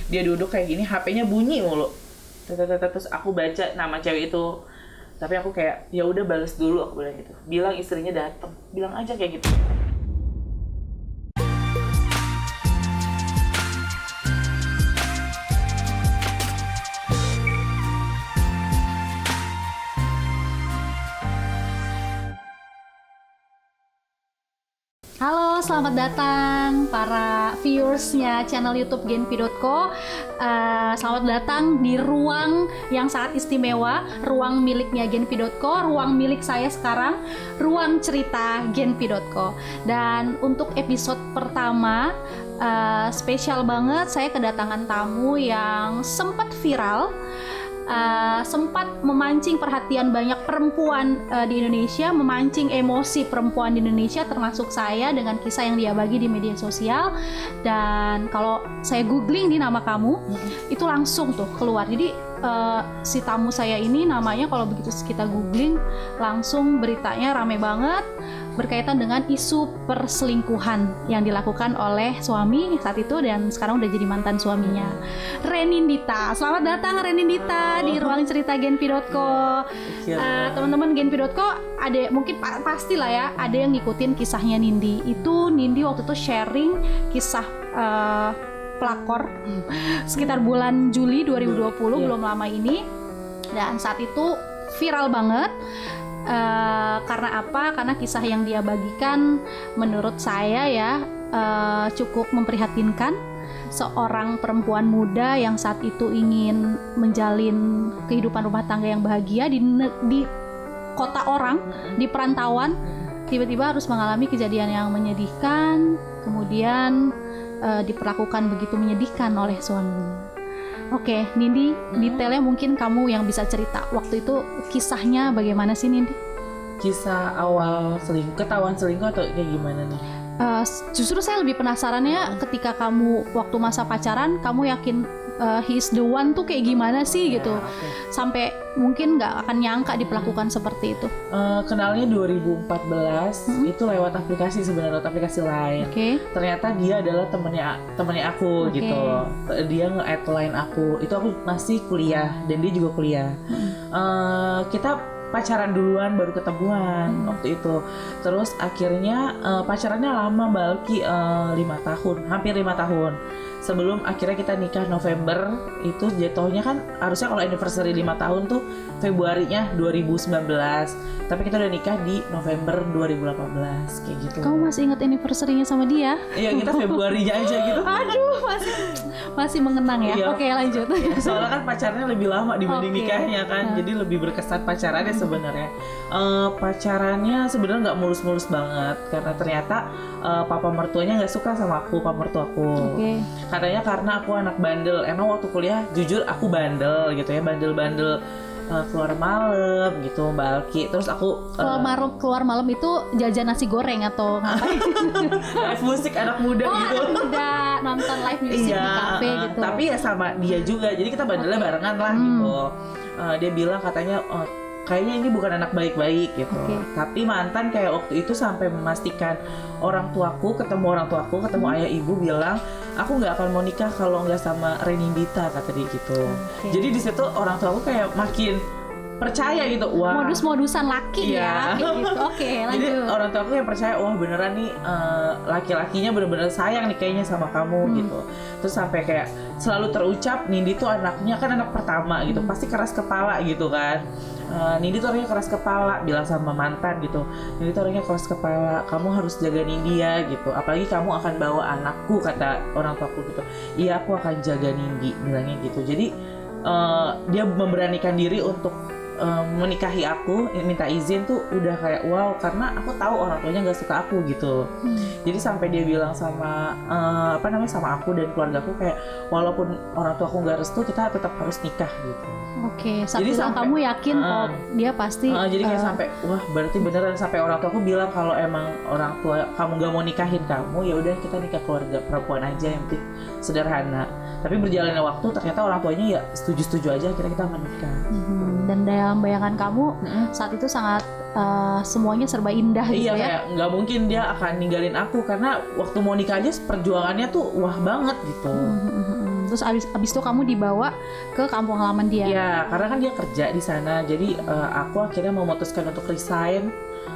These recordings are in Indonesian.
dia duduk kayak gini, HP-nya bunyi mulu. Terus aku baca nama cewek itu, tapi aku kayak ya udah balas dulu, aku bilang gitu. Bilang istrinya datang, bilang aja kayak gitu. Halo, selamat datang para viewersnya channel YouTube Genpi.co. Selamat datang di ruang yang sangat istimewa, ruang miliknya Genpi.co, ruang milik saya sekarang, ruang cerita Genpi.co. Dan untuk episode pertama, spesial banget, saya kedatangan tamu yang sempat viral. Sempat memancing perhatian banyak perempuan di Indonesia, memancing emosi perempuan di Indonesia, termasuk saya dengan kisah yang dia bagi di media sosial. Dan kalau saya googling di nama kamu, itu langsung tuh keluar. Jadi si tamu saya ini namanya kalau begitu kita googling langsung beritanya rame banget, berkaitan dengan isu perselingkuhan yang dilakukan oleh suami saat itu dan sekarang udah jadi mantan suaminya, Renindita. Selamat datang Renindita di ruang cerita Genpi.co. Teman-teman Genpi.co ada mungkin pastilah ya ada yang ngikutin kisahnya Nindi. Itu Nindi waktu itu sharing kisah pelakor sekitar bulan Juli 2020, belum lama ini, dan saat itu viral banget. Karena apa? Karena kisah yang dia bagikan menurut saya ya cukup memprihatinkan. Seorang perempuan muda yang saat itu ingin menjalin kehidupan rumah tangga yang bahagia di kota orang, di perantauan, tiba-tiba harus mengalami kejadian yang menyedihkan, kemudian diperlakukan begitu menyedihkan oleh suaminya. Oke, Nindi, detailnya mungkin kamu yang bisa cerita. Waktu itu kisahnya bagaimana sih, Nindi? Kisah awal ketahuan selingkuh atau kayak gimana nih? Justru saya lebih penasarannya ketika kamu waktu masa pacaran, kamu yakin he is the one tuh kayak gimana sih gitu. Sampai mungkin nggak akan nyangka diperlakukan seperti itu. Kenalnya 2014, itu lewat aplikasi sebenarnya, aplikasi lain. Ternyata dia adalah temennya aku gitu. Dia nge-add line aku. Itu aku masih kuliah dan dia juga kuliah. Kita pacaran duluan baru ketemuan waktu itu. Terus akhirnya pacarannya lama, Balki 5 tahun, hampir 5 tahun. Sebelum akhirnya kita nikah November, itu jatuhnya kan harusnya kalau anniversary 5 tahun tuh Februarinya 2019. Tapi kita udah nikah di November 2018 kayak gitu. Kamu masih ingat anniversary-nya sama dia? Iya, kita Februarinya aja gitu. Aduh, masih mengenang ya. Iya. Oke, lanjut. Soalnya kan pacarnya lebih lama dibanding nikahnya kan. Jadi lebih berkesan pacarannya sebenarnya. Pacarannya sebenarnya nggak mulus-mulus banget karena ternyata papa mertuanya nggak suka sama aku, papa mertuaku. Katanya karena aku anak bandel. Emang waktu kuliah jujur aku bandel gitu ya, bandel-bandel. Keluar malam gitu Mbak Alki. Terus aku keluar malam itu jajan nasi goreng atau ngapain? Live musik anak muda gitu. Anak muda nonton live music di kafe gitu. Tapi ya sama dia juga. Jadi kita bandelnya barengan lah gitu. Dia bilang katanya kayaknya ini bukan anak baik-baik gitu. Tapi mantan kayak waktu itu sampai memastikan ketemu orang tuaku, ketemu ayah ibu bilang aku nggak akan mau nikah kalau nggak sama Renindita, kata dia gitu. Jadi di situ orang tuaku kayak makin percaya gitu. Wah, modus-modusan laki ya gitu. Lanjut. Jadi orang tuaku yang percaya, wah beneran nih laki-lakinya bener-bener sayang nih kayaknya sama kamu gitu. Terus sampai kayak selalu terucap Nindi tuh anaknya kan anak pertama gitu, pasti keras kepala gitu kan. Nindi tuh orangnya keras kepala, bilang sama mantan gitu, Nindi tuh orangnya keras kepala, kamu harus jaga Nindi ya gitu, apalagi kamu akan bawa anakku, kata orang tuaku gitu. Iya, aku akan jaga Nindi, bilangnya gitu. Jadi dia memberanikan diri untuk menikahi aku, minta izin tuh udah kayak wow, karena aku tahu orang tuanya nggak suka aku gitu. Jadi sampai dia bilang sama sama aku dan keluargaku kayak walaupun orang tua aku nggak restu, kita tetap harus nikah gitu. Saat itu kamu yakin dia pasti. Jadi kayak sampai wah berarti beneran, sampai orang tua aku bilang kalau emang orang tua kamu nggak mau nikahin kamu, ya udah kita nikah keluarga perempuan aja yang penting sederhana. Tapi berjalannya waktu ternyata orang tuanya ya setuju-setuju aja, akhirnya kita menikah. Dan dalam bayangan kamu saat itu sangat semuanya serba indah gitu ya. Iya, kayak nggak mungkin dia akan ninggalin aku, karena waktu mau nikah aja perjuangannya tuh wah banget gitu. terus abis itu kamu dibawa ke kampung halaman dia. Iya, karena kan dia kerja di sana, jadi aku akhirnya memutuskan untuk resign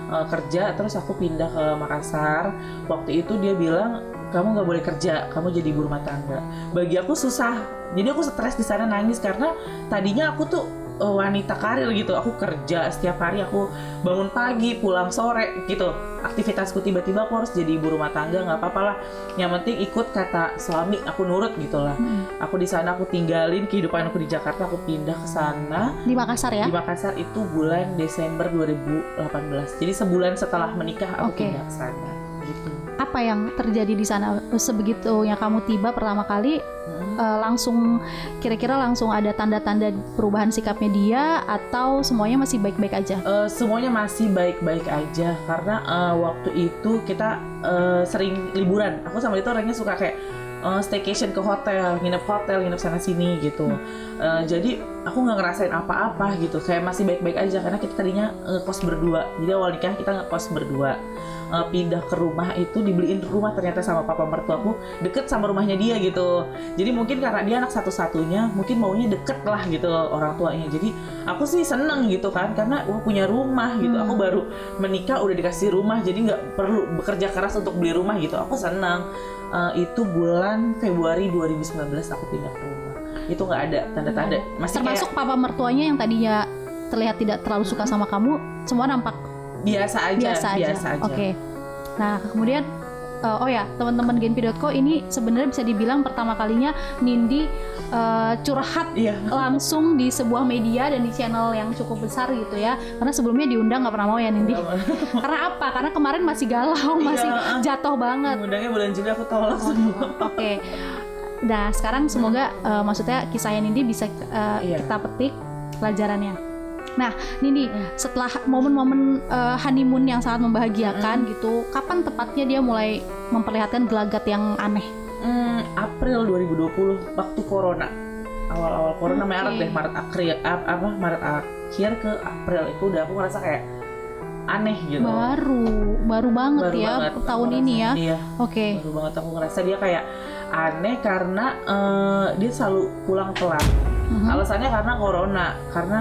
kerja, terus aku pindah ke Makassar. Waktu itu dia bilang, kamu nggak boleh kerja, kamu jadi ibu rumah tangga. Bagi aku susah, jadi aku stres di sana, nangis karena tadinya aku tuh wanita karir gitu, aku kerja setiap hari, aku bangun pagi pulang sore gitu, aktivitasku. Tiba-tiba aku harus jadi ibu rumah tangga, nggak apa-apa lah, yang penting ikut kata suami, aku nurut gitulah. Aku di sana, aku tinggalin kehidupan aku di Jakarta, aku pindah ke sana Di Makassar ya? di Makassar itu bulan Desember 2018, jadi sebulan setelah menikah aku pindah ke sana gitu. Apa yang terjadi di sana sebegitunya kamu tiba pertama kali? Langsung kira-kira langsung ada tanda-tanda perubahan sikapnya dia atau semuanya masih baik-baik aja? Semuanya masih baik-baik aja karena waktu itu kita sering liburan. Aku sama itu orangnya suka kayak staycation ke hotel, nginep sana sini gitu. Jadi aku nggak ngerasain apa-apa gitu, kayak masih baik-baik aja karena kita tadinya ngekos berdua. Jadi awal nikah kita ngekos berdua. Pindah ke rumah itu, dibeliin rumah ternyata sama papa mertuaku deket sama rumahnya dia gitu. Jadi mungkin karena dia anak satu-satunya, mungkin maunya deket lah gitu orang tuanya. Jadi aku sih seneng gitu kan, karena punya rumah gitu. Aku baru menikah udah dikasih rumah, jadi nggak perlu bekerja keras untuk beli rumah gitu. Aku seneng. Itu bulan Februari 2019 aku pindah ke rumah. Itu nggak ada tanda-tanda. Masih termasuk kayak papa mertuanya yang tadinya terlihat tidak terlalu suka sama kamu, semua nampak biasa aja. Oke. Nah, kemudian teman-teman Genpi.co ini sebenarnya bisa dibilang pertama kalinya Nindi curhat langsung di sebuah media dan di channel yang cukup besar gitu ya. Karena sebelumnya diundang nggak pernah mau ya Nindi. Karena apa? Karena kemarin masih galau, masih jatuh banget. Undangnya bulan Juli aku tolak semua. Oke. Nah, sekarang semoga maksudnya kisahnya Nindi bisa kita petik pelajarannya. Nah, Nindi, setelah momen-momen honeymoon yang sangat membahagiakan gitu, kapan tepatnya dia mulai memperlihatkan gelagat yang aneh? April 2020, waktu corona. Awal-awal corona, Maret akhir ke April itu udah aku ngerasa kayak aneh gitu. Baru banget tahun ini ya. Iya. Oke. Baru banget aku ngerasa dia kayak aneh karena dia selalu pulang telat. Alasannya karena corona, karena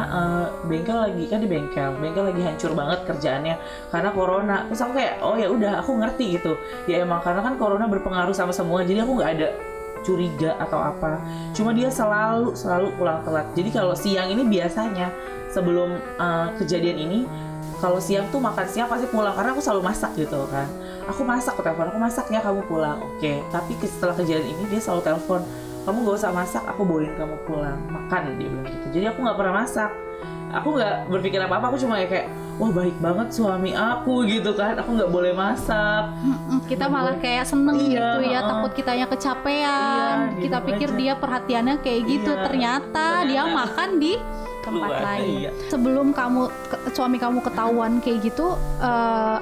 bengkel lagi hancur banget kerjaannya karena corona. Terus aku kayak ya udah, aku ngerti gitu ya, emang karena kan corona berpengaruh sama semua, jadi aku nggak ada curiga atau apa. Cuma dia selalu pulang telat. Jadi kalau siang ini biasanya sebelum kejadian ini, kalau siang tuh makan siang pasti pulang karena aku selalu masak gitu kan. Aku masak, aku telepon, aku masak ya, kamu pulang. Oke. Tapi setelah kejadian ini dia selalu telepon, kamu gak usah masak, aku bawain kamu pulang makan, dia bilang gitu. Jadi aku nggak pernah masak, aku nggak berpikir apa-apa, aku cuma kayak wah baik banget suami aku gitu kan, aku nggak boleh masak. Kita malah kayak seneng gitu ya, takut kitanya kecapean. Gitu Kita pikir aja. dia perhatiannya kayak gitu, ternyata dia makan di tempat lain. Sebelum suami kamu ketahuan kayak gitu,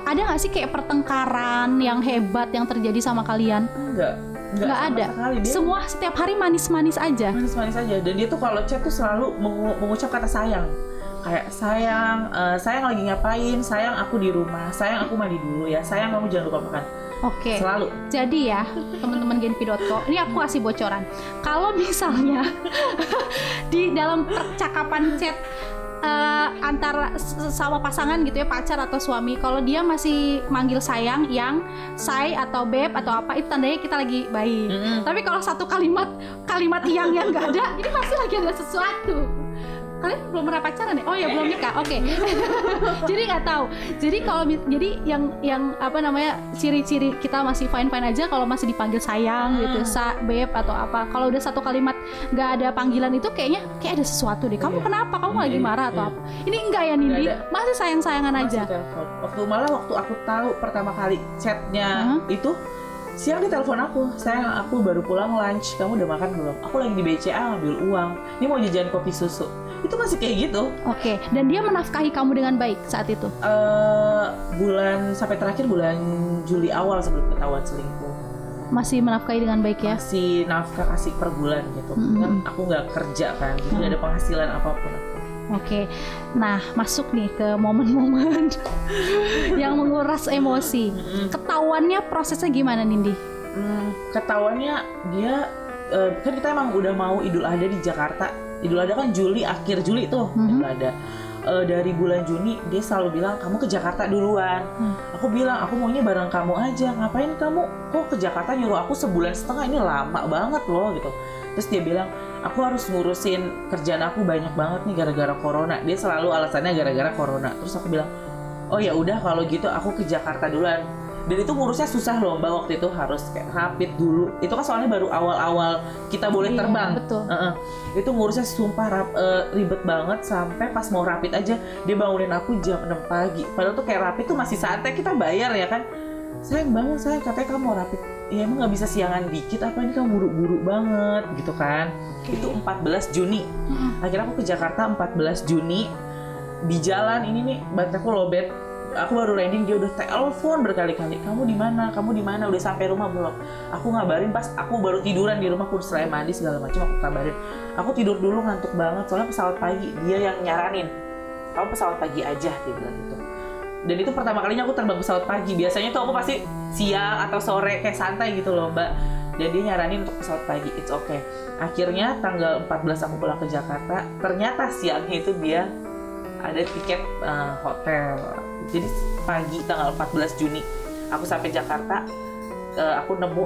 ada nggak sih kayak pertengkaran yang hebat yang terjadi sama kalian? Nggak ada. Semua setiap hari manis-manis aja. Manis-manis aja. Dan dia tuh kalau chat tuh selalu mengucap kata sayang. Kayak sayang lagi ngapain? Sayang aku di rumah. Sayang aku mandi dulu ya. Sayang kamu jangan lupa makan. Oke. Selalu. Jadi ya, teman-teman Genpi.co, ini aku kasih bocoran. Kalau misalnya di dalam percakapan chat antara sama pasangan gitu ya, pacar atau suami, kalau dia masih manggil sayang, yang say atau beb atau apa, itu tandanya kita lagi baik. Tapi kalau satu kalimat yang nggak ada, ini pasti lagi ada sesuatu. Kalian belum pernah pacaran ya? Oh ya, belum nikah. Oke. Jadi nggak tahu. Jadi kalau yang apa namanya, ciri-ciri kita masih fine aja kalau masih dipanggil sayang gitu, beb atau apa. Kalau udah satu kalimat nggak ada panggilan itu kayak ada sesuatu deh. Kamu kenapa? Kamu lagi marah atau apa? Ini enggak ya Nindi? Masih sayang-sayangan aja. Waktu aku tahu pertama kali chatnya itu siang dia telepon aku, sayang aku baru pulang lunch, kamu udah makan belum? Aku lagi di BCA ngambil uang, ini mau jajan kopi susu. Itu masih kayak gitu. Oke. Dan dia menafkahi kamu dengan baik saat itu? Sampai terakhir bulan Juli awal sebelum ketahuan selingkuh. Masih menafkahi dengan baik ya? Masih nafkah kasih per bulan gitu. Kan aku nggak kerja kan, jadi nggak ada penghasilan apapun aku. Oke. Nah, masuk nih ke momen-momen yang menguras emosi. Ketahuannya prosesnya gimana Nindi? Ketahuannya dia kan kita emang udah mau Idul Adha di Jakarta. Idul Adha kan akhir Juli tuh Idul Adha. Dari bulan Juni dia selalu bilang kamu ke Jakarta duluan. Aku bilang aku maunya bareng kamu aja. Ngapain kamu kok ke Jakarta nyuruh aku sebulan setengah, ini lama banget loh gitu. Terus dia bilang aku harus ngurusin kerjaan aku banyak banget nih gara-gara corona. Dia selalu alasannya gara-gara corona. Terus aku bilang oh ya udah kalau gitu aku ke Jakarta duluan. Dan itu ngurusnya susah loh Mbak, waktu itu harus kayak rapid dulu. Itu kan soalnya baru awal-awal kita boleh terbang. Betul. Itu ngurusnya sumpah ribet banget, sampai pas mau rapid aja dia bangunin aku jam 6 pagi. Padahal tuh kayak rapid tuh masih santai, kita bayar ya kan. Sayang bangun sayang, katanya kamu mau rapid. Ya emang gak bisa siangan dikit apa, ini kamu buru-buru banget gitu kan. Itu 14 Juni. Akhirnya aku ke Jakarta 14 Juni. Di jalan ini nih bateraiku lowbat. Aku baru landing, dia udah telepon berkali-kali. Kamu di mana? Kamu di mana? Udah sampai rumah belum? Aku ngabarin pas aku baru tiduran di rumah, aku selesai mandi segala macam, aku kabarin. Aku tidur dulu ngantuk banget soalnya pesawat pagi. Dia yang nyaranin. Kamu pesawat pagi aja, dia bilang gitu. Dan itu pertama kalinya aku terbang pesawat pagi. Biasanya tuh aku pasti siang atau sore kayak santai gitu loh, Mbak. Dan dia nyaranin untuk pesawat pagi. It's okay. Akhirnya tanggal 14 aku pulang ke Jakarta. Ternyata siangnya itu dia ada tiket hotel. Jadi pagi tanggal 14 Juni aku sampai Jakarta, aku nemu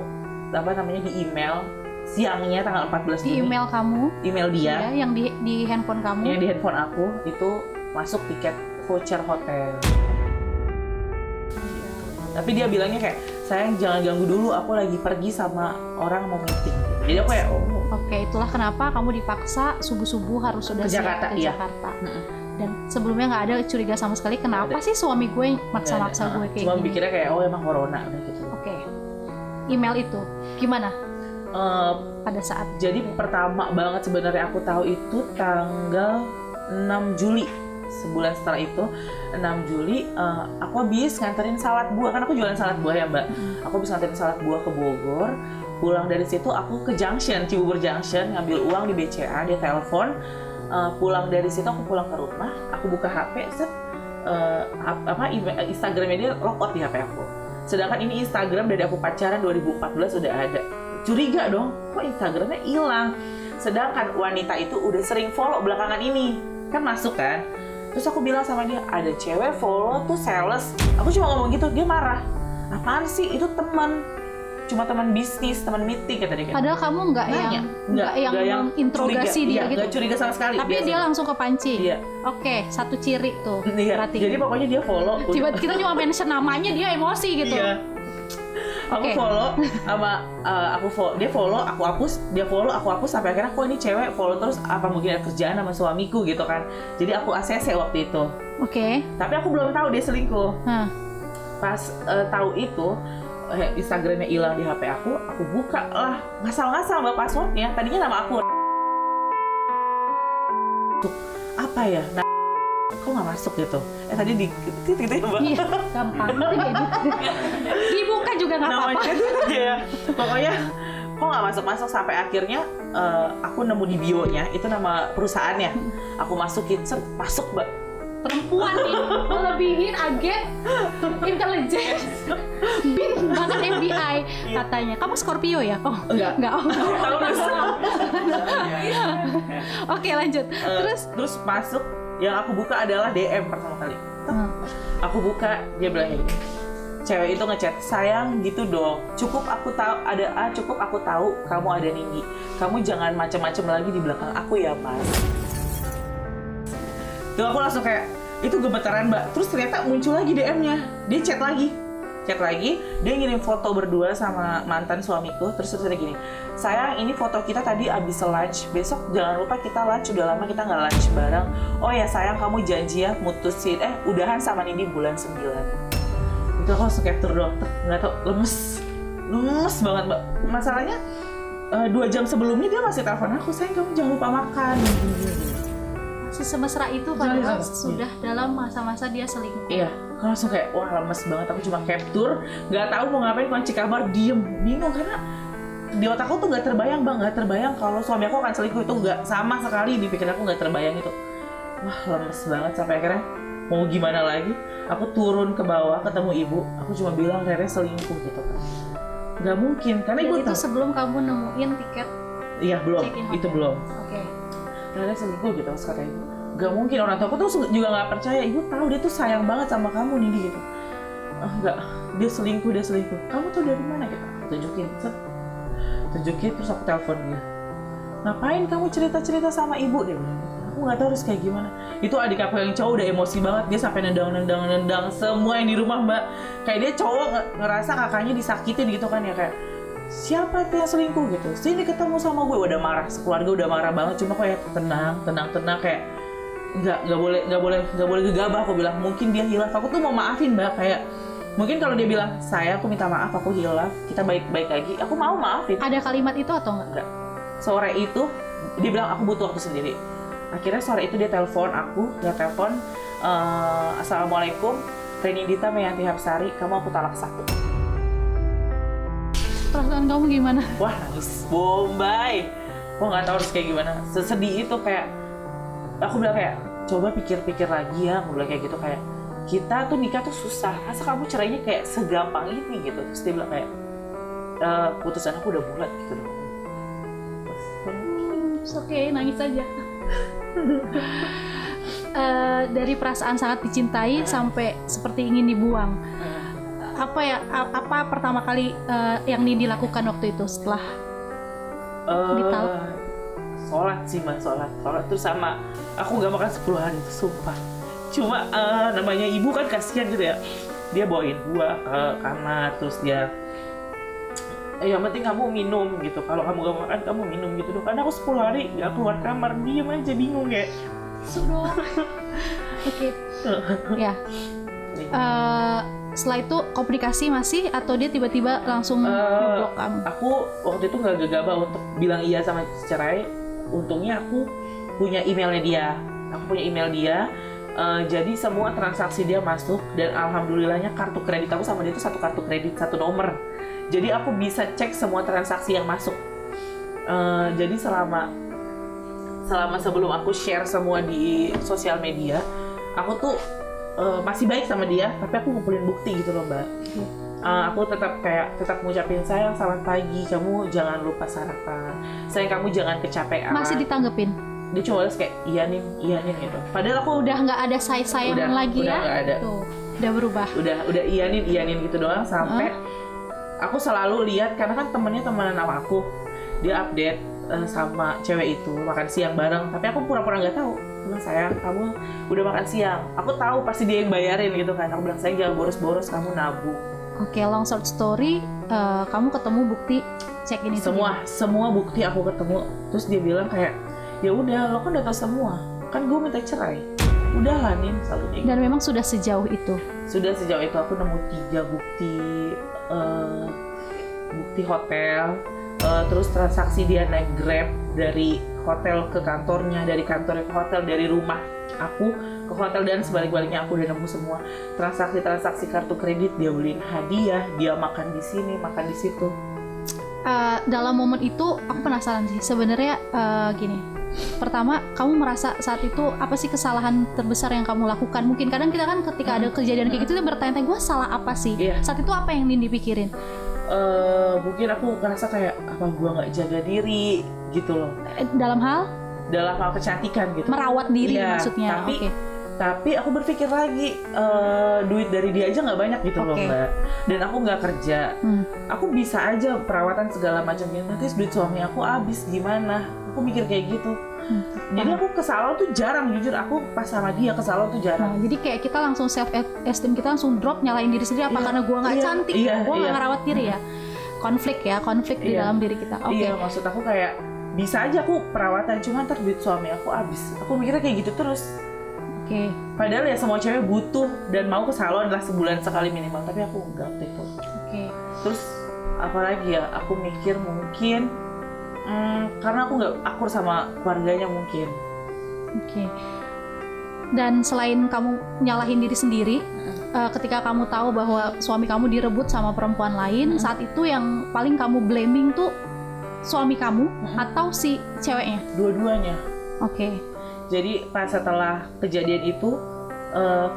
apa namanya di email siangnya tanggal 14 Juni. Di email kamu? Email dia. Ya, yang di handphone kamu. Yang di handphone aku itu masuk tiket voucher hotel. Tapi dia bilangnya kayak, sayang jangan ganggu dulu, aku lagi pergi sama orang mau meeting. Jadi aku kayak Oke, itulah kenapa kamu dipaksa subuh-subuh harus sudah ke Jakarta, ke iya. Jakarta. Dan sebelumnya nggak ada curiga sama sekali kenapa sih suami gue maksa-maksa gue kayak cuma gini. mikirnya kayak emang corona udah gitu. Oke. Email itu gimana pada saat? Jadi pertama banget sebenarnya aku tahu itu tanggal 6 Juli. Sebulan setelah itu 6 Juli aku habis nganterin salad buah, kan aku jualan salad buah ya Mbak. Aku habis nganterin salad buah ke Bogor. Pulang dari situ aku ke Junction, Cibubur Junction, ngambil uang di BCA, dia telepon. Pulang dari situ aku pulang ke rumah, aku buka HP, Instagramnya dia logout di HP aku. Sedangkan ini Instagram dari aku pacaran 2014 udah ada. Curiga dong, kok Instagramnya hilang? Sedangkan wanita itu udah sering follow belakangan ini, kan masuk kan? Terus aku bilang sama dia, ada cewek follow tuh sales. Aku cuma ngomong gitu, dia marah. Apaan sih? Itu teman. Cuma teman bisnis, teman meeting kata dia. Padahal kamu nggak yang interogasi dia gitu. Nggak curiga sama sekali. Tapi dia langsung kepancing. Iya. Oke, satu ciri tuh. Iya. Berarti. Jadi pokoknya dia follow. Tiba kita cuma mention namanya dia emosi gitu. Iya. Aku follow sama dia follow, aku hapus, dia follow, aku hapus, sampai akhirnya kok ini cewek follow terus, apa mungkin ada kerjaan sama suamiku gitu kan. Jadi aku ACC waktu itu. Oke. Tapi aku belum tahu dia selingkuh. Pas tahu itu Instagramnya hilang di HP aku buka lah, ngasal-ngasal mbak passwordnya, tadinya nama aku apa ya, kok nggak masuk gitu, tadi di gitu ya mbak. Iya, gampang dibuka juga nggak apa-apa ya. Pokoknya kok nggak masuk sampai akhirnya aku nemu di bio-nya itu nama perusahaannya, aku masukin, masuk mbak. Perempuan nih melebihin agen intelijen bin banget FBI katanya. Kamu Scorpio ya? Oh enggak. Oke, lanjut. Terus masuk, yang aku buka adalah DM pertama kali. Aku buka, dia bilang gini, cewek itu ngechat, sayang gitu dong, cukup aku tahu kamu ada Nindi, kamu jangan macam-macam lagi di belakang aku ya mas. Tuh aku langsung kayak, itu gemetaran mbak. Terus ternyata muncul lagi DM-nya, dia chat lagi, dia ngirim foto berdua sama mantan suamiku. Terus ada gini, sayang ini foto kita tadi abis lunch, besok jangan lupa kita lunch, udah lama kita nggak lunch bareng. Oh ya sayang, kamu janji ya mutusin udahan sama Nindi bulan 9. Itu aku langsung capture doang, nggak tau, lemes banget mbak. Masalahnya 2 jam sebelumnya dia masih telepon aku, sayang kamu jangan lupa makan. Semesra itu padahal sudah dalam masa-masa dia selingkuh. Iya, aku langsung kayak wah lemes banget. Aku cuma capture, nggak tahu mau ngapain, kunci kamar, diem, bingung karena di otakku tuh nggak terbayang kalau suami aku akan selingkuh. Itu nggak sama sekali di pikiran aku, nggak terbayang itu. Wah lemes banget, sampai akhirnya mau gimana lagi? Aku turun ke bawah ketemu ibu, aku cuma bilang Rere selingkuh gitu kan. Nggak mungkin karena ibu itu sebelum kamu nemuin tiket Iya belum, Check-in itu hotel. belum. Oke. Ternyata selingkuh gitu, terus kata ibu. Gak mungkin, orang tua aku tuh juga gak percaya. Ibu tahu dia tuh sayang banget sama kamu nih gitu. Enggak, dia selingkuh. Kamu tuh dari mana gitu? Aku tunjukin, terus aku telepon dia. Ngapain kamu cerita sama ibu, dia bilang gitu. Aku nggak tahu harus kayak gimana. Itu adik aku yang cowok udah emosi banget, dia sampai nendang semua yang di rumah, Mbak. Kayak dia cowok ngerasa kakaknya disakitin gitu kan ya, kayak siapa tuh yang selingkuh gitu, sini ketemu sama gue. Udah marah, sekeluarga udah marah banget. Cuma kayak tenang kayak nggak boleh gegabah. Aku bilang mungkin dia hilaf, aku tuh mau maafin, Mbak. Kayak mungkin kalau dia bilang aku minta maaf, aku hilaf, kita baik-baik lagi, aku mau maafin. Ada kalimat itu atau enggak? Sore itu dia bilang aku butuh waktu sendiri. Akhirnya sore itu dia telepon aku, Assalamualaikum, Renindita Meyanti Hapsari, kamu aku talak 1. Perasaan kamu gimana? Wah, nangis bombay. Wah, nggak tahu harus kayak gimana. Sesedih itu, kayak aku bilang kayak coba pikir-pikir lagi ya. Aku bilang kayak gitu, kayak kita tuh nikah tuh susah, masa kamu cerainya kayak segampang ini gitu. Terus dia bilang kayak putusan aku udah bulat gitu loh. Oke, nangis aja. Dari perasaan sangat dicintai sampai seperti ingin dibuang. Apa pertama kali yang Nindi lakukan waktu itu setelah ditalak? Sholat sih, Mbak. Sholat terus sama aku gak makan 10 hari, sumpah. Cuma namanya ibu kan kasihan gitu ya. Dia bawain buah ke kamar, terus dia yang penting kamu minum gitu. Kalau kamu gak makan, kamu minum gitu dong. Karena aku 10 hari gak keluar kamar, diem aja, bingung kayak. Sudah. Oke. Ya. Setelah itu komunikasi masih atau dia tiba-tiba langsung ngeblok kamu? Aku waktu itu nggak gegabah untuk bilang iya sama cerai. Untungnya aku punya emailnya dia. Jadi semua transaksi dia masuk, dan alhamdulillahnya kartu kredit aku sama dia itu satu kartu kredit, satu nomor. Jadi aku bisa cek semua transaksi yang masuk. Jadi selama sebelum aku share semua di sosial media, aku tuh masih baik sama dia, tapi aku ngumpulin bukti gitu loh, Mbak. Aku tetap ngucapin sayang, selamat pagi, kamu jangan lupa sarapan, sayang kamu jangan kecapean. Masih ditanggepin? Dia cuma balas kayak iya nih gitu. Padahal aku udah nggak ada sayang lagi udah ya? Gak ada. Tuh, udah berubah. Udah iya nih gitu doang, sampai aku selalu lihat, karena kan temenan sama aku, dia update sama cewek itu makan siang bareng, tapi aku pura-pura nggak tahu. Bilang, sayang kamu udah makan siang, aku tahu pasti dia yang bayarin gitu kan. Aku bilang, sayang jangan boros-boros, kamu nabung. Oke, long short story, kamu ketemu bukti check-in itu? Semua bukti aku ketemu. Terus dia bilang kayak, ya udah, lo kan udah tahu semua, kan gue minta cerai, udahlah nih, selalu kayak gitu. Dan memang sudah sejauh itu Aku nemu 3 bukti hotel, terus transaksi dia naik Grab dari hotel ke kantornya, dari kantornya ke hotel, dari rumah aku ke hotel, dan sebalik-baliknya aku udah nemu semua transaksi kartu kredit. Dia beliin hadiah, dia makan di sini, makan di situ. Dalam momen itu aku penasaran sih sebenarnya, gini. Pertama, kamu merasa saat itu apa sih kesalahan terbesar yang kamu lakukan? Mungkin kadang kita kan ketika ada kejadian kayak gitu kita bertanya-tanya, gue salah apa sih? Saat itu apa yang Nindi pikirin? Mungkin aku ngerasa kayak, apa gue nggak jaga diri gitu loh. Dalam hal kecantikan gitu. Merawat diri maksudnya. Tapi aku berpikir lagi, duit dari dia aja nggak banyak gitu loh, Mbak. Dan aku nggak kerja. Aku bisa aja perawatan segala macam, nanti duit suami aku habis gimana? Aku mikir kayak gitu. Jadi aku ke salon tuh jarang, jujur. Aku pas sama dia ke salon tuh jarang. Jadi kayak kita langsung self esteem kita langsung drop, nyalain diri sendiri. Apa karena gue nggak cantik? Gue nggak ngerawat diri ya? Konflik di dalam diri kita. Iya, maksud aku kayak bisa aja aku perawatan, cuma ntar duit suami aku habis. Aku mikirnya kayak gitu terus. Padahal ya semua cewek butuh dan mau ke salon lah sebulan sekali minimal, tapi aku enggak waktu itu. Terus apalagi ya, aku mikir mungkin karena aku nggak akur sama keluarganya mungkin. Dan selain kamu nyalahin diri sendiri, ketika kamu tahu bahwa suami kamu direbut sama perempuan lain, saat itu yang paling kamu blaming tuh suami kamu atau si ceweknya? Dua-duanya. Jadi pas setelah kejadian itu,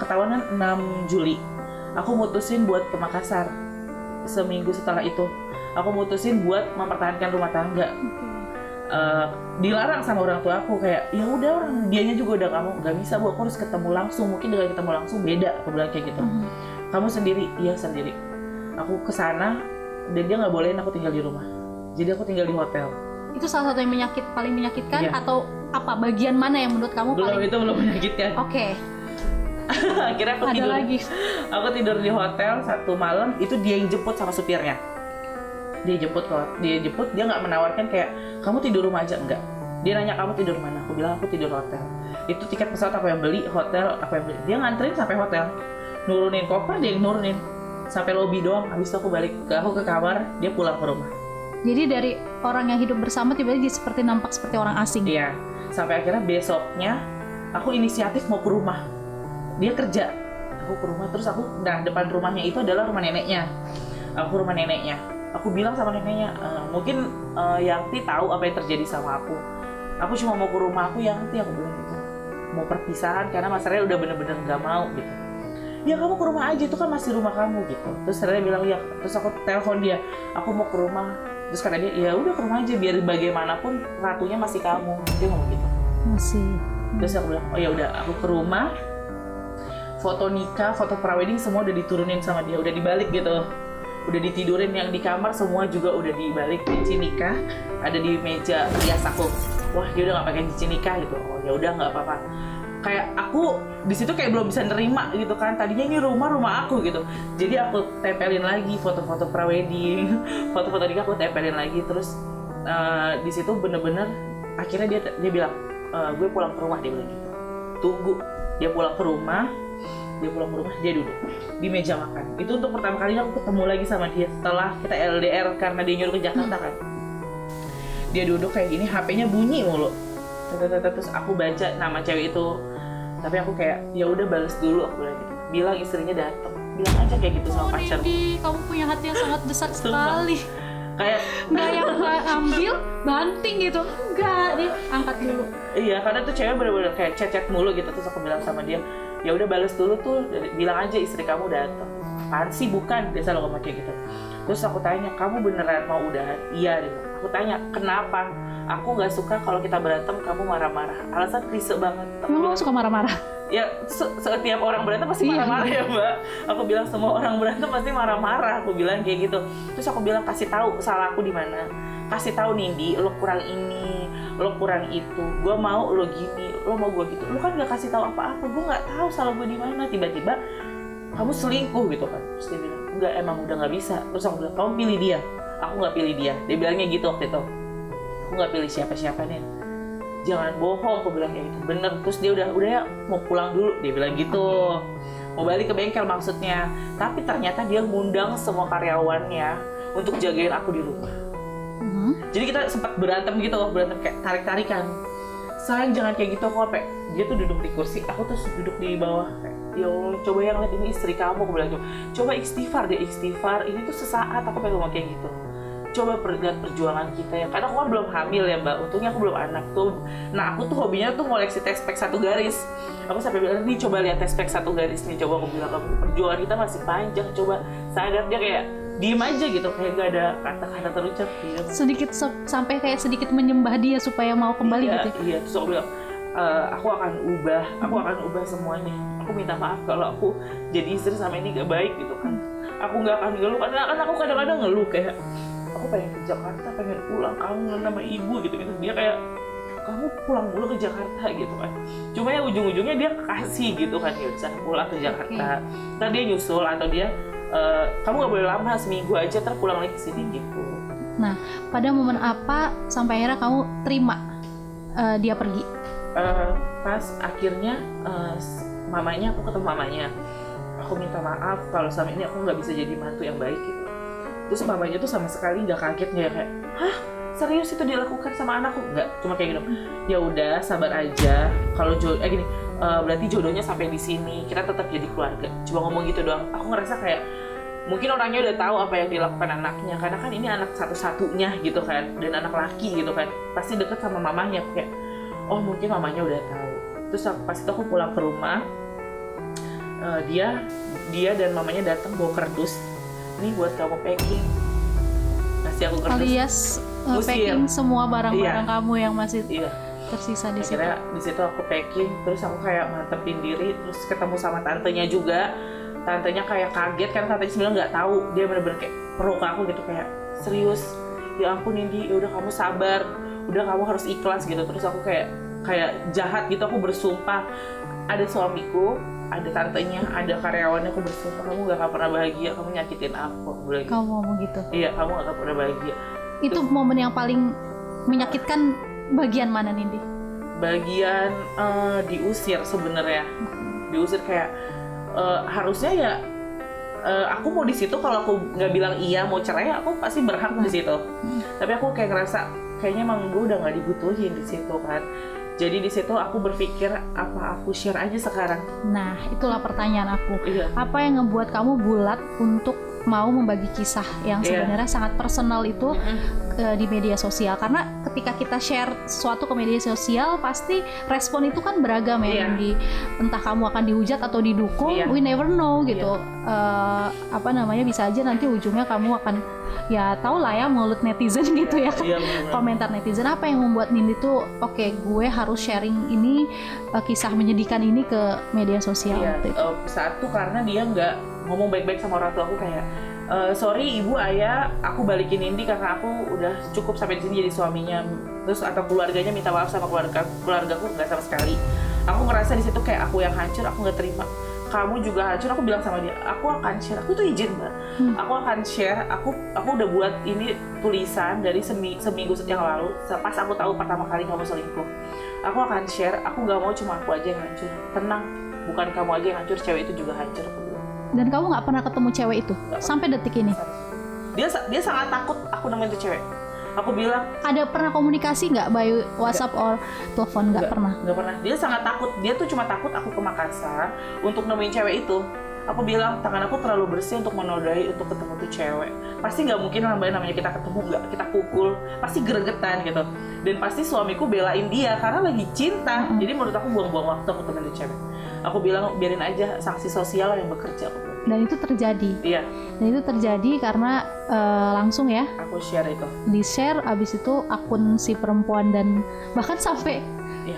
ketahuan 6 Juli, aku mutusin buat ke Makassar. Seminggu setelah itu, aku mutusin buat mempertahankan rumah tangga. dilarang sama orang tua aku, kayak ya udah orang dianya juga udah nggak bisa Bu, aku harus ketemu langsung, mungkin dengan ketemu langsung beda, aku bilang kayak gitu. Kamu sendiri? Iya sendiri. Aku kesana dan dia nggak bolehin aku tinggal di rumah, jadi aku tinggal di hotel. Itu salah satu yang paling menyakitkan atau apa, bagian mana yang menurut kamu paling? Itu belum menyakitkan. Oke. Akhirnya aku tidur lagi. Aku tidur di hotel satu malam, itu dia yang jemput sama supirnya. Dia jemput, dia nggak menawarkan kayak kamu tidur rumah aja, enggak. Dia nanya kamu tidur mana, aku bilang aku tidur hotel. Itu tiket pesawat aku yang beli, hotel aku yang beli. Dia nganterin sampai hotel, nurunin koper dia yang nurunin sampai lobi doang. Habis itu aku balik ke kamar, dia pulang ke rumah. Jadi dari orang yang hidup bersama tiba-tiba dia seperti nampak seperti orang asing. Iya, sampai akhirnya besoknya aku inisiatif mau ke rumah. Dia kerja, aku ke rumah, terus depan rumahnya itu adalah rumah neneknya. Aku rumah neneknya. Aku bilang sama neneknya, mungkin Yangti tahu apa yang terjadi sama aku. Aku cuma mau ke rumah aku, Yangti, aku bilang gitu. Mau perpisahan karena Mas Raya udah bener-bener nggak mau gitu. Ya kamu ke rumah aja, itu kan masih rumah kamu gitu. Terus Raya bilang ya, terus aku telepon dia, aku mau ke rumah. Terus kata dia, ya udah ke rumah aja, biar bagaimanapun ratunya masih kamu. Dia ngomong gitu. Masih. Terus aku bilang, oh ya udah, aku ke rumah. Foto nikah, foto prawedding semua udah diturunin sama dia, udah dibalik gitu. Udah ditidurin, yang di kamar semua juga udah dibalik. Cincin nikah ada di meja rias aku. Wah, dia udah nggak pakai cincin nikah gitu. Oh ya udah, nggak apa-apa. Kayak aku di situ kayak belum bisa nerima gitu kan. Tadinya ini rumah aku gitu. Jadi aku tempelin lagi foto-foto prawedding, foto-foto nikah aku tempelin lagi. Terus di situ bener-bener akhirnya dia bilang, gue pulang ke rumah, dia bilang gitu. Tunggu, dia pulang ke rumah. Dia duduk di meja makan. Itu untuk pertama kalinya aku ketemu lagi sama dia setelah kita LDR karena dia nyuruh ke Jakarta kan. Dia duduk kayak gini, HP-nya bunyi mulu. Terus aku baca nama cewek itu. Tapi aku kayak ya udah balas dulu, aku bilang gitu. Bilang istrinya datang. Bilang aja kayak gitu sama pacar. Nindi, kamu punya hati yang sangat besar sekali. Kayak nggak yang ambil banting gitu, enggak, dia angkat dulu. Iya, karena tuh cewek bener-bener kayak chat mulu gitu. Terus aku bilang sama dia, ya udah balas dulu tuh, bilang aja istri kamu datang. Apaan sih, bukan, dia selalu ngomong kayak gitu. Terus aku tanya, kamu beneran mau udahan? Iya, dia. Aku tanya, kenapa? Aku nggak suka kalau kita berantem kamu marah-marah. Alasan klise banget. Kamu suka marah-marah? Ya, setiap orang berantem pasti marah-marah ya Mbak. Aku bilang semua orang berantem pasti marah-marah. Aku bilang kayak gitu. Terus aku bilang, kasih tahu salah aku di mana. Kasih tahu Nindi, lo kurang ini, lo kurang itu. Gue mau lo gini, lo mau gue gitu. Lo kan nggak kasih tahu apa-apa. Gue nggak tahu salah gue di mana. Tiba-tiba kamu selingkuh gitu kan. Terus dia bilang, enggak, emang udah nggak bisa. Terus aku bilang, kamu pilih dia. Aku nggak pilih dia. Dia bilangnya gitu waktu itu. Aku nggak pilih siapa-siapa nih. Jangan bohong, aku bilang kayak gitu. Bener. Terus dia udah ya mau pulang dulu, dia bilang gitu. Mau balik ke bengkel maksudnya. Tapi ternyata dia ngundang semua karyawannya untuk jagain aku di rumah. Jadi kita sempat berantem gitu, berantem kayak tarik-tarikan. Sayang jangan kayak gitu, aku apa? Dia tuh duduk di kursi, aku tuh duduk di bawah. Kayak, ya Allah, coba yang lihat ini istri kamu, aku bilang gitu. Coba istighfar, dia istighfar. Ini tuh sesaat aku pengen ngomong kayak gitu. Coba lihat perjuangan kita ya, karena aku kan belum hamil ya Mbak, untungnya aku belum anak tuh. Nah aku tuh hobinya tuh ngoleksi test pack satu garis. Aku sampai bilang, nih coba lihat test pack satu garis nih, coba aku bilang, perjuangan kita masih panjang, coba sadar. Dia kayak diem aja gitu, kayak gak ada kata-kata terucap gitu. Sedikit sampai kayak sedikit menyembah dia supaya mau kembali gitu. Iya, terus aku bilang, aku akan ubah semuanya. Aku minta maaf kalau aku jadi istri sama ini gak baik gitu kan. Aku gak akan ngeluh, karena kan aku kadang-kadang ngeluh kayak, aku pengen ke Jakarta, pengen pulang, kamu sama ibu gitu. Dia kayak, kamu pulang dulu ke Jakarta gitu kan. Cuma ya ujung-ujungnya dia kasih gitu kan, ya bisa pulang ke Jakarta. Ntar dia nyusul atau dia, kamu gak boleh lama, seminggu aja, ntar pulang lagi ke sini gitu. Nah, pada momen apa sampai akhirnya kamu terima dia pergi? Pas akhirnya mamanya, aku ketemu mamanya. Aku minta maaf kalau selama ini aku gak bisa jadi mantu yang baik gitu. Terus mamanya tuh sama sekali nggak kaget, nggak kayak, hah serius itu dilakukan sama anakku? Nggak, cuma kayak gitu. Ya udah sabar aja. Kalau gini, berarti jodohnya sampai di sini. Kita tetap jadi keluarga. Cuma ngomong gitu doang. Aku ngerasa kayak mungkin orangnya udah tahu apa yang dilakukan anaknya, karena kan ini anak satu-satunya gitu kan, dan anak laki gitu kan, pasti deket sama mamanya. Kayak, oh mungkin mamanya udah tahu. Terus pas itu aku pulang ke rumah, dia dan mamanya datang bawa kardus. Ini buat kamu packing. Ngasih aku kardus. Alias packing semua barang-barang kamu yang masih tersisa di situ. Akhirnya di situ aku packing, terus aku kayak mantepin diri, terus ketemu sama tantenya juga. Tantenya kayak kaget kan, tantenya sebenarnya nggak tahu, dia bener-bener kayak peluk aku gitu kayak serius, ya ampun Nindi, ya udah kamu sabar, udah kamu harus ikhlas gitu. Terus aku kayak jahat gitu, aku bersumpah, ada suamiku, ada tantenya, ada karyawannya, aku bersumpah kamu gak akan pernah bahagia, kamu nyakitin aku. Kamu ngomong gitu? Iya, kamu gak akan pernah bahagia. Itu terus, momen yang paling menyakitkan bagian mana Nindi? Bagian diusir sebenarnya, diusir kayak harusnya ya aku mau di situ, kalau aku nggak bilang iya mau cerai, aku pasti berhak di situ. Tapi aku kayak ngerasa kayaknya emang gue udah nggak dibutuhin di situ kan. Jadi di situ aku berpikir apa aku share aja sekarang. Nah, itulah pertanyaan aku. Iya. Apa yang ngebuat kamu bulat untuk mau membagi kisah yang sebenarnya sangat personal itu di media sosial? Karena ketika kita share sesuatu ke media sosial, pasti respon itu kan beragam ya. Entah kamu akan dihujat atau didukung, we never know gitu. Bisa aja nanti ujungnya kamu akan, ya tau lah ya, mulut netizen gitu ya. Komentar netizen. Apa yang membuat Nindi tuh oke, gue harus sharing ini, kisah menyedihkan ini ke media sosial? Satu, karena dia nggak ngomong baik-baik sama orang tua aku, kayak sorry ibu ayah, aku balikin Nindi karena aku udah cukup sampai di sini jadi suaminya. Terus atau keluarganya minta maaf sama keluargaku, nggak sama sekali. Aku ngerasa di situ kayak aku yang hancur, aku nggak terima. Kamu juga hancur. Aku bilang sama dia, aku akan share, aku tuh izin Mbak, aku akan share. Aku udah buat ini tulisan dari seminggu yang lalu, pas aku tahu pertama kali kamu selingkuh. Aku akan share, aku nggak mau cuma aku aja yang hancur. Tenang, bukan kamu aja yang hancur, cewek itu juga hancur. Dan kamu nggak pernah ketemu cewek itu sampai detik ini? Dia sangat takut aku nemuin itu cewek. Aku bilang, ada pernah komunikasi nggak by WhatsApp or telepon? Nggak pernah. Dia sangat takut. Dia tuh cuma takut aku ke Makassar untuk nemuin cewek itu. Aku bilang tangan aku terlalu bersih untuk menodai untuk ketemu tuh cewek. Pasti nggak mungkin namanya kita ketemu nggak kita pukul, pasti gregetan gitu. Dan pasti suamiku belain dia karena lagi cinta. Jadi menurut aku buang-buang waktu aku temuin tuh cewek. Aku bilang biarin aja sanksi sosial yang bekerja. Dan itu terjadi. Iya. Dan itu terjadi karena langsung ya. Aku share itu. Di share, abis itu akun si perempuan dan bahkan sampai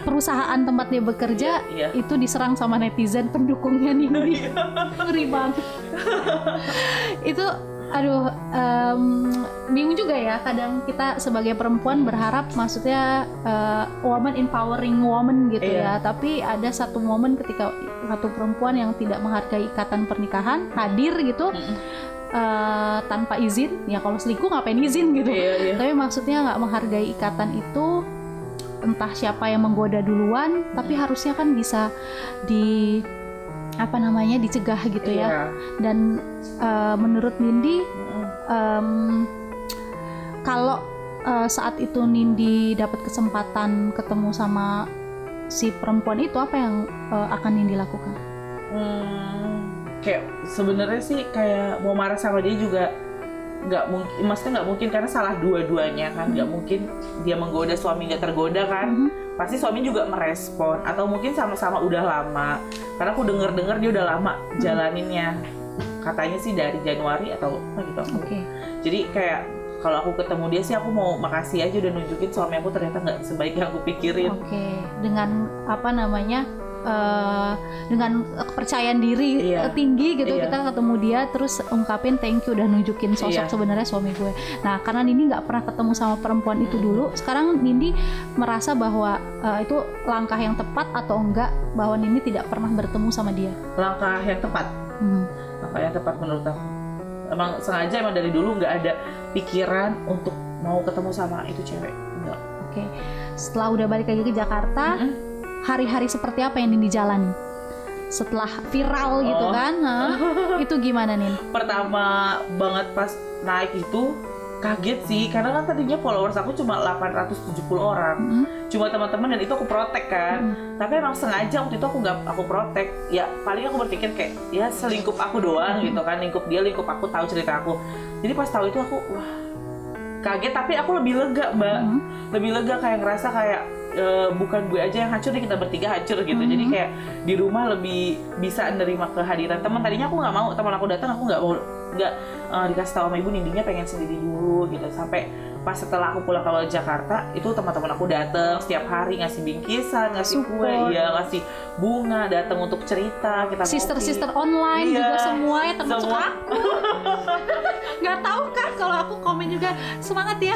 perusahaan tempat dia bekerja itu diserang sama netizen pendukungnya Nindi. Ngeri banget. Itu aduh, bingung juga ya, kadang kita sebagai perempuan berharap maksudnya woman empowering woman gitu ya, tapi ada satu momen ketika satu perempuan yang tidak menghargai ikatan pernikahan hadir gitu tanpa izin. Ya kalau selingkuh ngapain izin gitu, tapi maksudnya nggak menghargai ikatan itu, entah siapa yang menggoda duluan, tapi harusnya kan bisa dicegah gitu ya. Dan menurut Nindi, kalau saat itu Nindi dapat kesempatan ketemu sama si perempuan itu, apa yang akan Nindi lakukan? Kayak sebenarnya sih kayak mau marah sama dia juga nggak mungkin, maksudnya nggak mungkin karena salah dua-duanya kan. Nggak mungkin dia menggoda, suami nggak tergoda kan. Pasti suami juga merespon, atau mungkin sama-sama udah lama, karena aku denger dia udah lama jalaninnya, katanya sih dari Januari atau apa gitu. Jadi kayak kalau aku ketemu dia sih aku mau makasih aja udah nunjukin suami aku ternyata nggak sebaik yang aku pikirin. Dengan dengan kepercayaan diri tinggi gitu, kita ketemu dia terus ungkapin thank you udah nunjukin sosok sebenarnya suami gue. Nah, karena Nindi nggak pernah ketemu sama perempuan itu dulu, sekarang Nindi merasa bahwa itu langkah yang tepat atau enggak, bahwa Nindi tidak pernah bertemu sama dia? Langkah yang tepat. Langkah yang tepat menurut aku. Emang dari dulu nggak ada pikiran untuk mau ketemu sama itu cewek. Enggak. Setelah udah balik lagi ke Jakarta, hari-hari seperti apa yang Nindi jalani setelah viral gitu kan? Itu gimana nih? Pertama banget pas naik itu kaget sih, karena kan tadinya followers aku cuma 870 orang, cuma teman-teman, dan itu aku protek kan. Tapi emang sengaja waktu itu aku protek. Ya paling aku berpikir kayak ya selingkup aku doang gitu kan, lingkup aku, tahu cerita aku. Jadi pas tahu itu aku kaget, tapi aku lebih lega Mbak, lebih lega, kayak ngerasa kayak bukan gue aja yang hancur, kita bertiga hancur gitu. Jadi kayak di rumah lebih bisa menerima kehadiran teman. Tadinya aku nggak mau teman aku datang, aku nggak dikasih tahu sama ibu, Nindinya pengen sendiri dulu gitu. Sampai pas setelah aku pulang ke Jakarta itu teman-teman aku datang setiap hari ngasih bingkisan, ngasih kue, iya ngasih bunga, datang untuk cerita, kita sister online juga semua ya, termasuk semua. aku. Nggak tahu kan kalau aku komen juga semangat ya.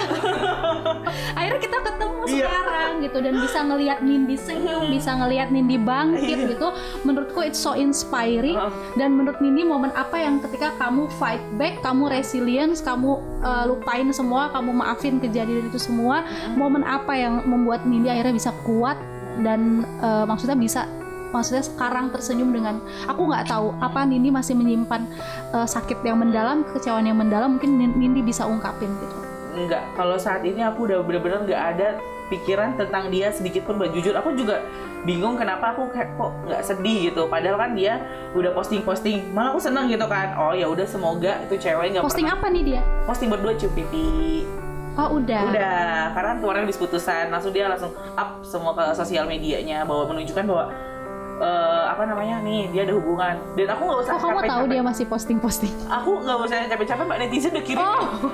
Akhirnya kita ketemu sekarang gitu, dan bisa ngelihat Nindi senyum, bisa ngelihat Nindi bangkit gitu. Menurutku it's so inspiring. Dan menurut Nindi, momen apa yang ketika kamu fight back, kamu resilience, kamu lupain semua, kamu maafin kejadian itu semua, momen apa yang membuat Nindi akhirnya bisa kuat dan maksudnya sekarang tersenyum dengan, aku nggak tahu apa Nindi masih menyimpan sakit yang mendalam, kekecewaan yang mendalam, mungkin Nindi bisa ungkapin gitu. Enggak, kalau saat ini aku udah bener-bener nggak ada pikiran tentang dia sedikit pun. Jujur aku juga bingung kenapa aku kayak kok nggak sedih gitu, padahal kan dia udah posting, malah aku seneng gitu kan. Oh ya udah, semoga itu cewek nggak posting pernah. Apa nih dia? Posting berdua cium pipi. Oh udah, karena kemarin habis putusan langsung dia langsung up semua ke sosial medianya bahwa menunjukkan bahwa nih dia ada hubungan. Dan aku nggak usah kamu tahu dia masih posting aku nggak usah capek-capek, mbak, netizen udah kirim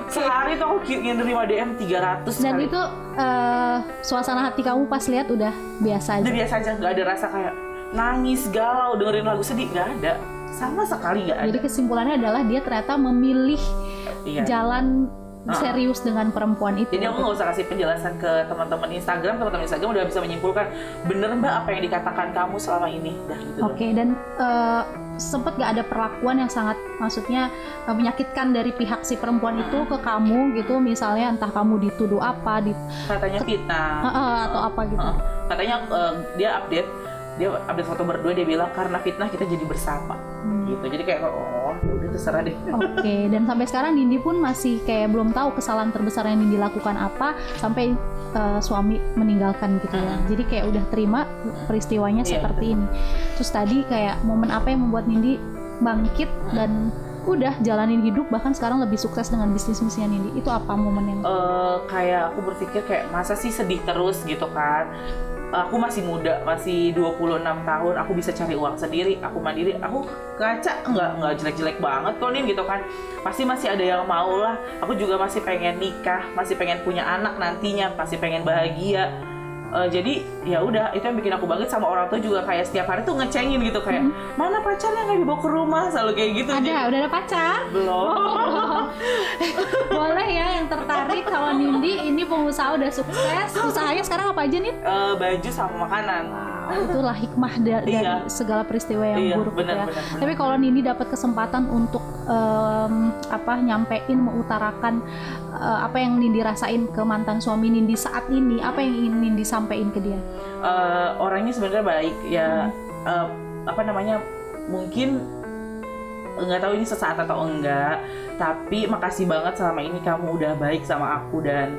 sehari tuh aku nerima DM 300 dan kali. itu suasana hati kamu pas lihat udah biasa aja? Udah biasa aja, nggak ada rasa kayak nangis, galau, dengerin lagu sedih, nggak ada, sama sekali nggak ada. Jadi kesimpulannya adalah dia ternyata memilih jalan serius dengan perempuan itu. Jadi aku nggak usah kasih penjelasan ke teman-teman Instagram udah bisa menyimpulkan bener mbak apa yang dikatakan kamu selama ini. Gitu. Oke, dan sempet gak ada perlakuan yang sangat, maksudnya menyakitkan dari pihak si perempuan itu ke kamu gitu, misalnya entah kamu dituduh apa, katanya fitnah atau apa gitu? Katanya dia update foto berdua, dia bilang karena fitnah kita jadi bersama gitu. Jadi kayak udah terserah deh. Oke, dan sampai sekarang Nindi pun masih kayak belum tahu kesalahan terbesar yang Nindi lakukan apa sampai suami meninggalkan gitu ya. Jadi kayak udah terima peristiwanya seperti ini. Terus tadi kayak momen apa yang membuat Nindi bangkit dan udah jalanin hidup, bahkan sekarang lebih sukses dengan bisnisnya Nindi. Itu apa momen yang kayak aku berpikir kayak masa sih sedih terus gitu kan. Aku masih muda, masih 26 tahun, aku bisa cari uang sendiri, aku mandiri, aku kaca nggak jelek-jelek banget kok nih gitu kan. Pasti masih ada yang mau lah. Aku juga masih pengen nikah, masih pengen punya anak nantinya, masih pengen bahagia. Jadi ya udah, itu yang bikin aku bangkit. Sama orang tua juga kayak setiap hari tuh ngecengin gitu kayak mana pacarnya nggak dibawa ke rumah, selalu kayak gitu. Udah ada pacar? Belum. Boleh ya yang tertarik kalau Nindi ini pengusaha udah sukses. Usahanya sekarang apa aja nih? Baju sama makanan. Itulah hikmah dari segala peristiwa yang buruk bener. Tapi kalau Nindi dapat kesempatan untuk nyampein, mengutarakan apa yang Nindi rasain ke mantan suami Nindi saat ini, apa yang ingin Nindi sampein ke dia? Orangnya sebenarnya baik ya. Mungkin nggak tahu ini sesaat atau enggak, tapi makasih banget selama ini kamu udah baik sama aku dan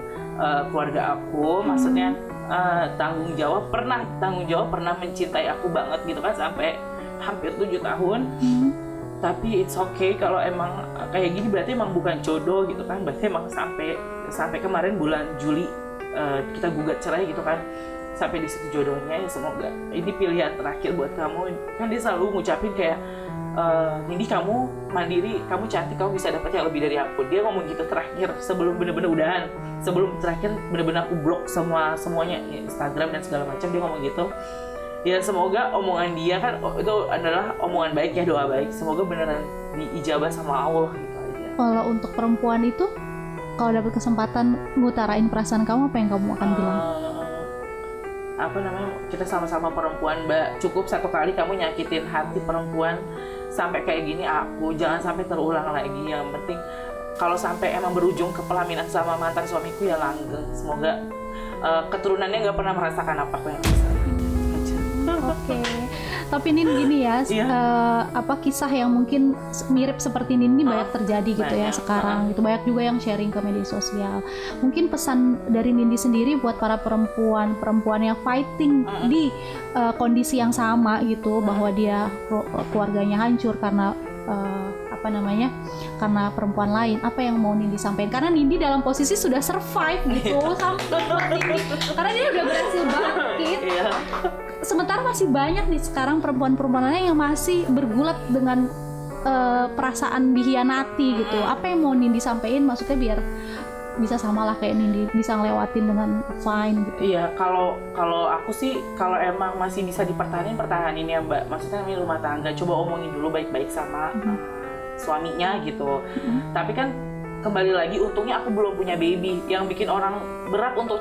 keluarga aku. Maksudnya tanggung jawab pernah mencintai aku banget gitu kan sampai hampir 7 tahun. Tapi it's okay kalau emang kayak gini, berarti emang bukan jodoh gitu kan. Berarti emang sampai kemarin bulan Juli kita gugat cerai gitu kan, sampai di situ jodohnya. Ya semoga ini pilihan terakhir buat kamu. Kan dia selalu ngucapin kayak Nindi, kamu mandiri, kamu cantik, kamu bisa dapat yang lebih dari aku. Dia ngomong gitu terakhir sebelum bener-bener udahan, sebelum terakhir bener-bener aku blok semuanya Instagram dan segala macam. Dia ngomong gitu. Ya semoga omongan dia kan itu adalah omongan baik ya, doa baik. Semoga beneran diijabah sama Allah gitu aja. Kalau untuk perempuan itu, kalau dapat kesempatan ngutarain perasaan kamu, apa yang kamu akan bilang? Kita sama-sama perempuan, Mbak. Cukup satu kali kamu nyakitin hati perempuan sampai kayak gini, aku jangan sampai terulang lagi. Yang penting kalau sampai emang berujung ke pelaminan sama mantan suamiku ya langgeng. Semoga keturunannya nggak pernah merasakan apa yang aku rasain. Oke. Tapi ini gini ya, kisah yang mungkin mirip seperti ini banyak terjadi gitu ya sekarang gitu. Banyak juga yang sharing ke media sosial. Mungkin pesan dari Nindi sendiri buat para perempuan yang fighting di kondisi yang sama gitu, bahwa dia keluarganya hancur karena karena perempuan lain. Apa yang mau Nindi sampaikan? Karena Nindi dalam posisi sudah survive gitu sampai Nindi, karena dia udah berhasil bangkit. Sementara masih banyak nih sekarang perempuan-perempuan lain yang masih bergulat dengan perasaan dikhianati gitu. Apa yang mau Nindi sampaikan? Maksudnya biar bisa samalah kayak Nindi, bisa ngelewatin dengan fine gitu. Iya, kalau aku sih kalau emang masih bisa pertahanin ya Mbak. Maksudnya ini rumah tangga, coba omongin dulu baik-baik sama suaminya gitu. Tapi kan kembali lagi, untungnya aku belum punya baby. Yang bikin orang berat untuk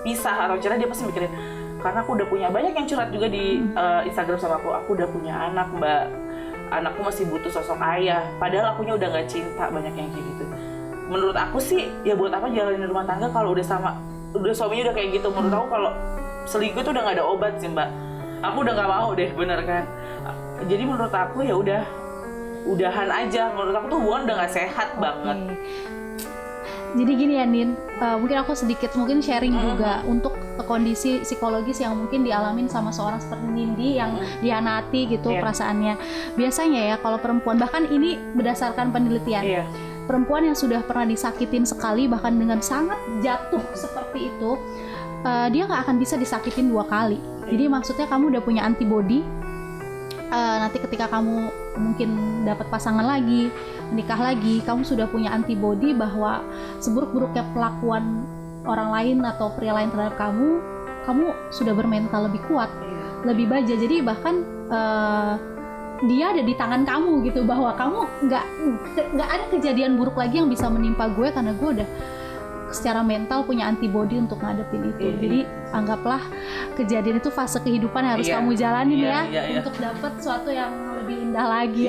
pisah atau cerai, dia pasti mikirin, karena aku udah punya, banyak yang curhat juga di Instagram sama aku udah punya anak Mbak, anakku masih butuh sosok ayah, padahal akunya udah gak cinta, banyak yang kayak gitu. Menurut aku sih, ya buat apa jalanin rumah tangga kalau udah suaminya udah kayak gitu. Menurut aku kalau selingkuh itu udah gak ada obat sih Mbak, aku udah gak mau deh, bener kan. Jadi menurut aku ya udahan aja, menurut aku tuh hubungan udah gak sehat banget. Jadi gini ya Nin, mungkin aku sedikit sharing juga untuk kondisi psikologis yang mungkin dialamin sama seorang seperti Nindi yang dihianati gitu perasaannya. Biasanya ya kalau perempuan, bahkan ini berdasarkan penelitian, perempuan yang sudah pernah disakitin sekali bahkan dengan sangat jatuh seperti itu, dia nggak akan bisa disakitin 2 kali. Jadi maksudnya kamu udah punya antibody, nanti ketika kamu mungkin dapat pasangan lagi, menikah lagi, kamu sudah punya antibody bahwa seburuk-buruknya perlakuan orang lain atau pria lain terhadap kamu sudah bermental lebih kuat, lebih baja. Jadi bahkan dia ada di tangan kamu gitu, bahwa kamu nggak ada kejadian buruk lagi yang bisa menimpa gue karena gue udah secara mental punya antibody untuk ngadepin itu. Jadi anggaplah kejadian itu fase kehidupan yang harus kamu jalanin untuk dapat sesuatu yang lebih indah lagi.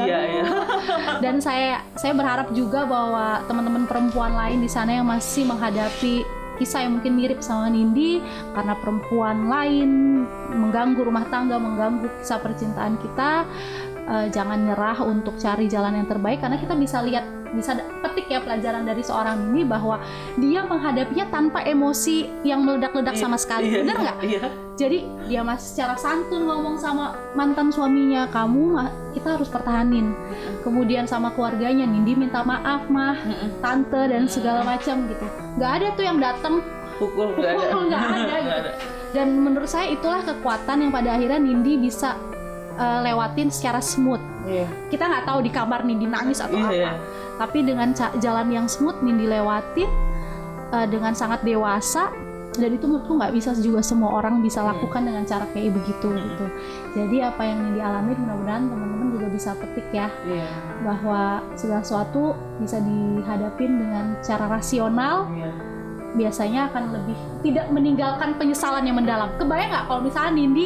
Dan saya berharap juga bahwa teman-teman perempuan lain di sana yang masih menghadapi kisah yang mungkin mirip sama Nindi, karena perempuan lain mengganggu rumah tangga, mengganggu kisah percintaan kita, jangan nyerah untuk cari jalan yang terbaik, karena kita bisa petik ya pelajaran dari seorang Nindi bahwa dia menghadapinya tanpa emosi yang meledak-ledak sama sekali. Bener nggak? Jadi dia masih secara santun ngomong sama mantan suaminya, kita harus pertahanin. Kemudian sama keluarganya, Nindi minta maaf mah, tante dan segala macam gitu. Nggak ada tuh yang datang pukul, nggak ada gitu. Dan menurut saya itulah kekuatan yang pada akhirnya Nindi bisa lewatin secara smooth. Kita nggak tahu di kamar Nindi nangis atau apa, tapi dengan jalan yang smooth Nindi lewatin dengan sangat dewasa. Dan itu menurutku nggak bisa juga semua orang bisa lakukan dengan cara kayak begitu gitu. Jadi apa yang Nindi alami, mudah-mudahan teman-teman juga bisa petik ya, bahwa segala sesuatu bisa dihadapin dengan cara rasional. Biasanya akan lebih tidak meninggalkan penyesalan yang mendalam. Kebayang nggak kalau misalnya Nindi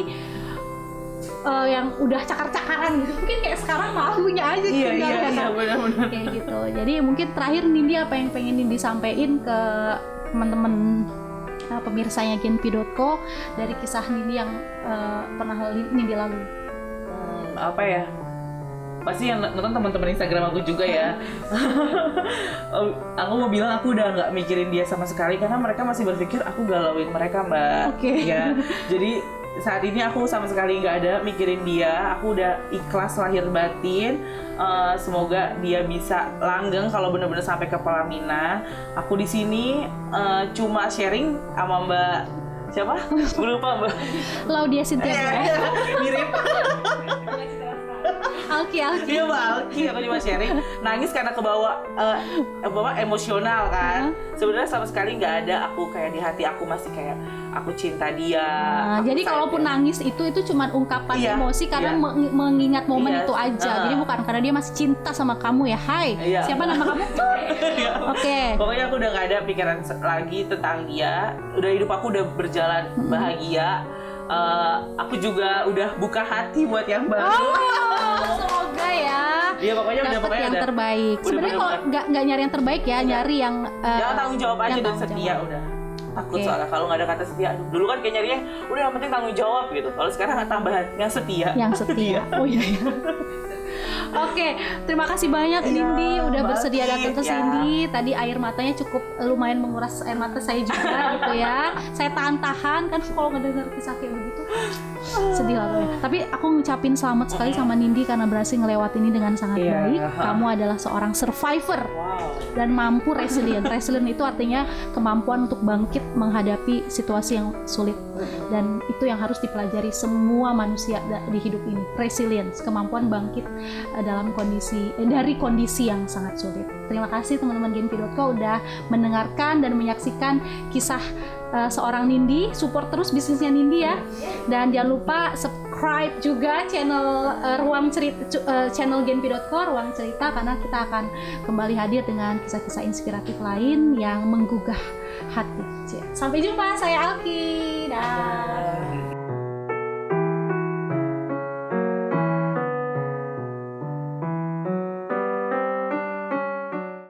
yang udah cakar-cakaran gitu, mungkin kayak sekarang malunya aja benar-benar kayak gitu. Jadi mungkin terakhir Nindi, apa yang pengen Nindi sampein ke teman-teman pemirsanya Genpi.co dari kisah Nindi yang pernah Nindi lalui? Apa ya? Pasti yang nonton teman-teman Instagram aku juga ya. Aku mau bilang aku udah nggak mikirin dia sama sekali, karena mereka masih berpikir aku galauin mereka Mbak. Ya, jadi saat ini aku sama sekali nggak ada mikirin dia. Aku udah ikhlas lahir batin. Semoga dia bisa langgeng kalau benar-benar sampai ke pelaminan. Aku di sini cuma sharing sama Mbak siapa? Gue lupa Mbak. Laudia Cynthia. Mirip. Alki. Iya Mbak Alki, aku cuma sharing. Nangis karena kebawa emosional kan. Sebenarnya sama sekali nggak ada. Aku kayak di hati aku masih kayak aku cinta dia. Jadi kalaupun nangis itu cuma ungkapan emosi karena mengingat momen itu aja. Jadi bukan karena dia masih cinta sama kamu ya. Hai, siapa nama kamu? Oke. Pokoknya aku udah nggak ada pikiran lagi tentang dia. Udah hidup aku udah berjalan bahagia. Aku juga udah buka hati buat yang baru. Semoga ya. Iya pokoknya dapet yang terbaik. Sebenarnya kok nggak nyari yang terbaik ya, nyari yang jangan tanggung jawab aja dan setia udah. Takut soalnya kalau nggak ada kata setia. Dulu kan kayak nyarinya udah yang penting tanggung jawab gitu. Kalau sekarang nggak tambahan yang setia. Oh iya. Oke, terima kasih banyak Nindi udah bersedia datang ke sini. Tadi air matanya cukup lumayan menguras air mata saya juga gitu ya. Saya tahan-tahan kan kalau ngedengar kisah kayak begitu. Sedih lah gue. Tapi aku ngucapin selamat sekali sama Nindi karena berhasil ngelewat ini dengan sangat baik. Kamu adalah seorang survivor dan mampu resilient. Resilient itu artinya kemampuan untuk bangkit menghadapi situasi yang sulit. Dan itu yang harus dipelajari semua manusia di hidup ini. Resilience, kemampuan bangkit dalam dari kondisi yang sangat sulit. Terima kasih teman-teman Genpi.co udah mendengarkan dan menyaksikan kisah seorang Nindi. Support terus bisnisnya Nindi ya, dan jangan lupa subscribe juga channel channel Genpi.co Ruang Cerita, karena kita akan kembali hadir dengan kisah-kisah inspiratif lain yang menggugah hati. Sampai jumpa, saya Alki. Dah.